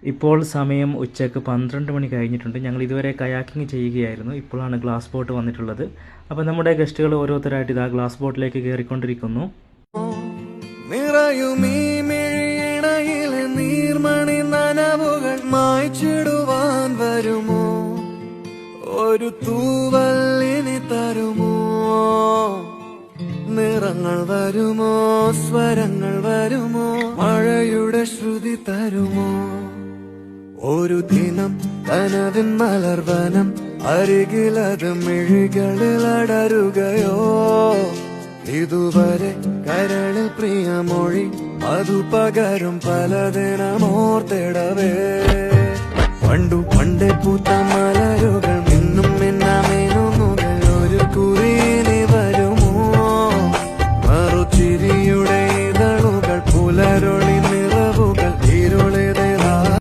ഇപ്പോൾ സമയം ഉച്ചക്ക് 12 മണി കഴിഞ്ഞിട്ടുണ്ട്. ഞങ്ങൾ ഇതുവരെ കയാക്കിംഗ് ചെയ്യുകയായിരുന്നു. ഇപ്പോഴാണ് ഗ്ലാസ് ബോട്ട് വന്നിട്ടുള്ളത്. അപ്പോൾ നമ്മുടെ ഗസ്റ്റുകൾ ഓരോരുത്തരായിട്ട് ഇതാ ഗ്ലാസ് ബോട്ടിലേക്ക് കയറിക്കൊണ്ടിരിക്കുന്നു. നീർമണി നനവുകൾ മായ്ച്ചിടുവാൻ വരുമോ, ഒരു തൂവല്ലിനി തരുമോ, നിറങ്ങൾ വരുമോ, സ്വരങ്ങൾ വരുമോ, മഴയുടെ ശ്രുതി തരുമോ, ഒരു ദിനം കനവിൻ മലർവനം അരികിലത് മിഴികളിൽ അടരുകയോ, ഇതുവരെ കരളിൽ പ്രിയമൊഴി അതു പകരും പലതിനമോർത്തിടവേ, പണ്ടു